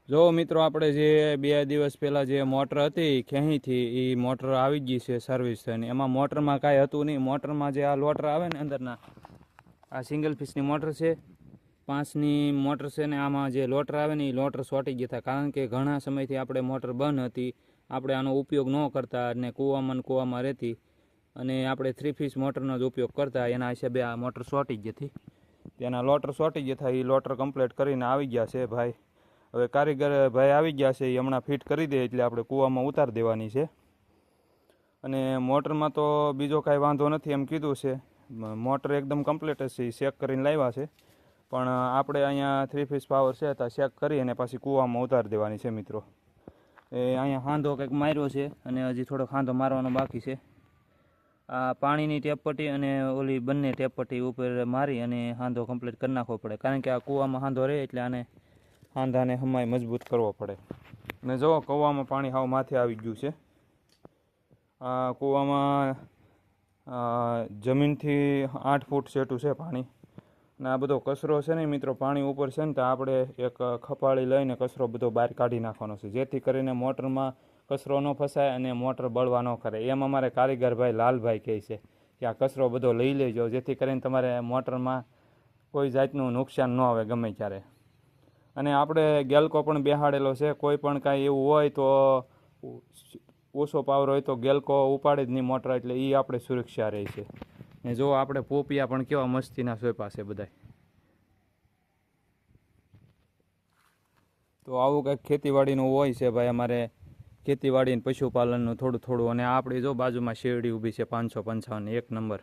જો મિત્રો આપણે જે 2 દિવસ પહેલાં જે મોટર હતી ખેહીથી એ મોટર આવી ગઈ છે સર્વિસ થઈને. એમાં મોટરમાં કાંઈ હતું નહીં. મોટરમાં જે આ લોટર આવે ને અંદરના આ સિંગલ પીસની મોટર છે, 5ની મોટર છે ને આમાં જે લોટર આવે ને એ લોટર સોટી ગયા હતા. કારણ કે ઘણા સમયથી આપણે મોટર બંધ હતી, આપણે આનો ઉપયોગ ન કરતા અને કૂવામાં રહેતી અને આપણે 3 પીસ મોટરનો જ ઉપયોગ કરતા. એના હિસાબે આ મોટર સોટી ગઈ હતી. તેના લોટર સોટી ગયા હતા. એ લોટર કમ્પ્લીટ કરીને આવી ગયા છે ભાઈ. હવે કારીગર ભાઈ આવી ગયા છે, એ હમણાં ફિટ કરી દે એટલે આપણે કૂવામાં ઉતારી દેવાની છે. અને મોટરમાં તો બીજો કાંઈ વાંધો નથી એમ કીધું છે. મોટર એકદમ કમ્પ્લીટ જ છે, એ ચેક કરીને લાવ્યા છે. પણ આપણે અહીંયા 3 પીસ પાવર છે તો ચેક કરી અને પાછી કૂવામાં ઉતારી દેવાની છે મિત્રો. એ અહીંયા હાંધો કંઈક માર્યો છે અને હજી થોડોક હાંધો મારવાનો બાકી છે. આ પાણીની ટેપ પટ્ટી અને ઓલી બંને ટેપ પટ્ટી ઉપર મારી અને હાંધો કમ્પ્લીટ કરી નાખવો પડે. કારણ કે આ કૂવામાં હાંધો રહે એટલે આને હાંધાને હમાય મજબૂત કરવો પડે. અને જો કૂવામાં પાણી હાવ માથે આવી ગયું છે. આ કૂવામાં જમીનથી 8 ફૂટ સેટું છે પાણી. અને આ બધો કચરો છે ને મિત્રો પાણી ઉપર છે ને તો આપણે એક ખપાળી લઈને કચરો બધો બહાર કાઢી નાખવાનો છે, જેથી કરીને મોટરમાં કચરો ન ફસાય અને મોટર બળવા ન કરે. એમ અમારે કારીગરભાઈ લાલભાઈ કહે છે કે આ કચરો બધો લઈ લેજો, જેથી કરીને તમારે મોટરમાં કોઈ જાતનું નુકસાન ન આવે ગમે ત્યારે. અને આપણે ગેલકો પણ બેહાડેલો છે. કોઈ પણ કાંઈ એવું હોય તો ઓછો પાવર હોય તો ગેલકો ઉપાડે જ નહીં મોટર, એટલે એ આપણે સુરક્ષા રહે છે. ને જો આપણે પોપિયા પણ કેવા મસ્તીના સોંપ્યા છે બધાય. તો આવું કંઈક ખેતીવાડીનું હોય છે ભાઈ. અમારે ખેતીવાડી અને પશુપાલનનું થોડું થોડું. અને આપણી જો બાજુમાં શેરડી ઊભી છે 555 1 નંબર.